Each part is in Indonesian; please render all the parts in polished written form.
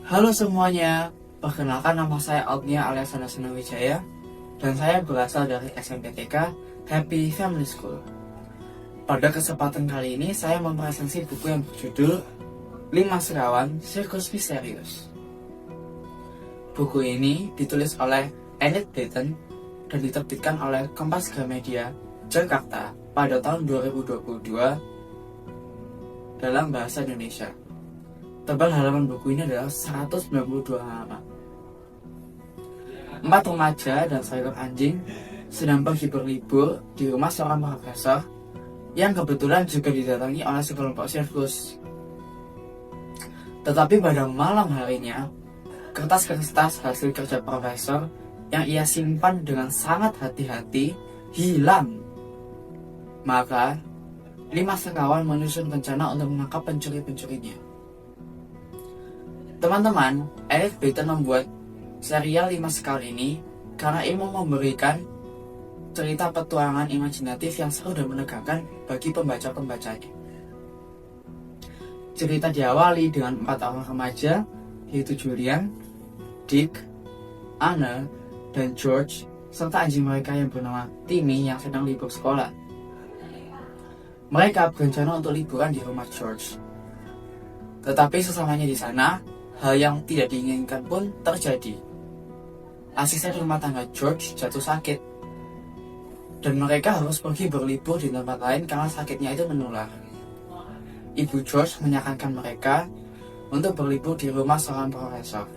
Halo semuanya, perkenalkan nama saya Agnia alias Sanasana Wijaya dan saya berasal dari SMPTK Happy Family School. Pada kesempatan kali ini saya mempresentasi buku yang berjudul 5 Sekawan Sirkus Misterius. Buku ini ditulis oleh Enid Blyton dan diterbitkan oleh Kompas Gramedia Jakarta pada tahun 2022 dalam bahasa Indonesia. Tebal halaman buku ini adalah 192 halaman. 4 remaja dan seekor anjing sedang pergi berlibur di rumah seorang profesor yang kebetulan juga didatangi oleh sekelompok sirkus. Tetapi pada malam harinya, kertas-kertas hasil kerja profesor yang ia simpan dengan sangat hati-hati hilang. Maka, 5 sekawan menyusun rencana untuk menangkap pencuri-pencurinya. Teman-teman, Enid Blyton membuat serial 5 Sekawan ini karena ia mau memberikan cerita petualangan imajinatif yang seru dan menegangkan bagi pembaca-pembacanya. Cerita diawali dengan 4 orang remaja, yaitu Julian, Dick, Anna, dan George, serta anjing mereka yang bernama Timmy yang sedang libur sekolah. Mereka berencana untuk liburan di rumah George. Tetapi sesamanya di sana, hal yang tidak diinginkan pun terjadi. Asisten rumah tangga George jatuh sakit, dan mereka harus pergi berlibur di tempat lain karena sakitnya itu menular. Ibu George menyarankan mereka untuk berlibur di rumah seorang profesor,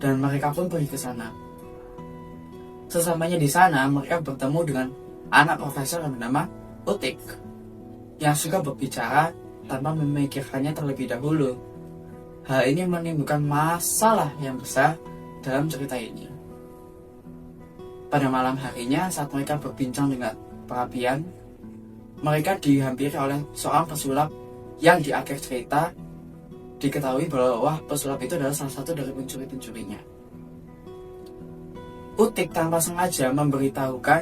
dan mereka pun pergi ke sana. Sesamanya di sana, mereka bertemu dengan anak profesor yang bernama Utik, yang suka berbicara tanpa memikirkannya terlebih dahulu. Hal ini menimbulkan masalah yang besar dalam cerita ini. Pada malam harinya, saat mereka berbincang dengan perapian, mereka dihampiri oleh seorang pesulap yang di akhir cerita diketahui bahwa pesulap itu adalah salah satu dari pencuri-pencurinya. Utik tanpa sengaja memberitahukan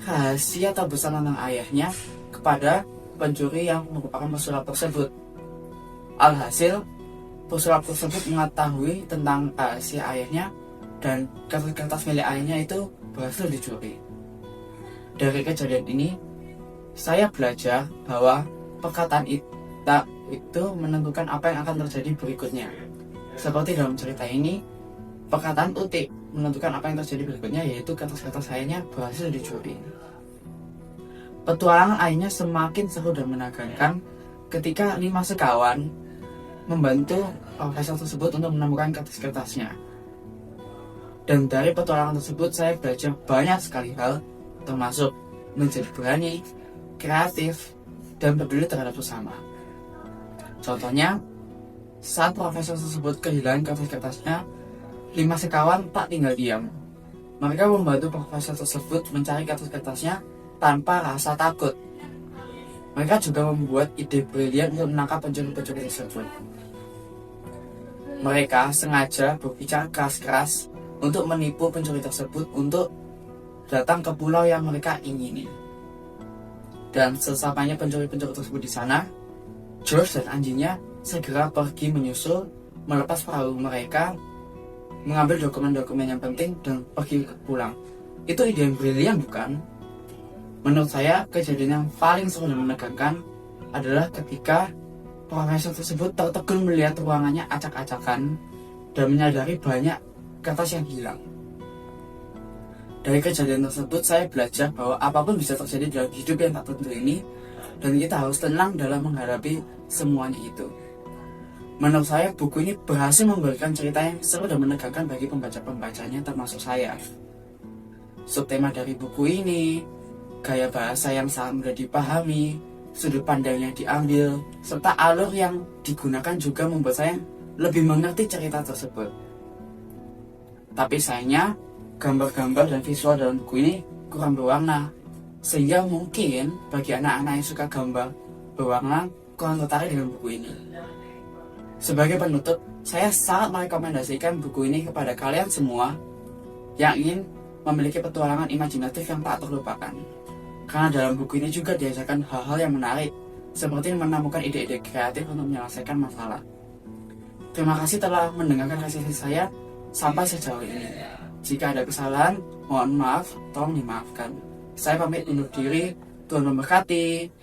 rahasia terbesar tentang ayahnya kepada pencuri yang merupakan pesulap tersebut. Alhasil, pesulap tersebut mengetahui tentang rahasia ayahnya dan kertas-kertas milik ayahnya itu berhasil dicuri. Dari kejadian ini, saya belajar bahwa perkataan itu menentukan apa yang akan terjadi berikutnya. Seperti dalam cerita ini, perkataan Utik menentukan apa yang terjadi berikutnya, yaitu kertas-kertas ayahnya berhasil dicuri. Petualangan ayahnya semakin seru dan menegangkan ketika 5 sekawan membantu profesor tersebut untuk menemukan kertas-kertasnya. Dan dari petualangan tersebut saya belajar banyak sekali hal, termasuk menjadi berani, kreatif, dan peduli terhadap sesama. Contohnya, saat profesor tersebut kehilangan kertas-kertasnya, 5 sekawan tak tinggal diam. Mereka membantu profesor tersebut mencari kertas-kertasnya tanpa rasa takut. Mereka juga membuat ide brilian untuk menangkap pencuri-pencuri tersebut. Mereka sengaja berbicara keras-keras untuk menipu pencuri tersebut untuk datang ke pulau yang mereka ingini. Dan sesampainya pencuri-pencuri tersebut di sana, George dan anjingnya segera pergi menyusul, melepas perahu mereka, mengambil dokumen-dokumen yang penting dan pergi pulang. Itu ide yang brilian, bukan? Menurut saya, kejadian yang paling seru dan menegangkan adalah ketika profesor tersebut tertegun melihat ruangannya acak-acakan dan menyadari banyak kertas yang hilang. Dari kejadian tersebut, saya belajar bahwa apapun bisa terjadi dalam hidup yang tak tentu ini, dan kita harus tenang dalam menghadapi semuanya itu. Menurut saya, buku ini berhasil memberikan cerita yang seru dan menegangkan bagi pembaca-pembacanya, termasuk saya. Subtema dari buku ini, gaya bahasa yang sangat mudah dipahami, sudut pandang yang diambil, serta alur yang digunakan juga membuat saya lebih mengerti cerita tersebut. Tapi sayangnya, gambar-gambar dan visual dalam buku ini kurang berwarna, sehingga mungkin bagi anak-anak yang suka gambar berwarna kurang tertarik dengan buku ini. Sebagai penutup, saya sangat merekomendasikan buku ini kepada kalian semua yang ingin memiliki petualangan imajinatif yang tak terlupakan. Karena dalam buku ini juga diajarkan hal-hal yang menarik, seperti menemukan ide-ide kreatif untuk menyelesaikan masalah. Terima kasih telah mendengarkan kasih saya sampai sejauh ini. Jika ada kesalahan, mohon maaf, tolong dimaafkan. Saya pamit undur diri. Tuhan memberkati.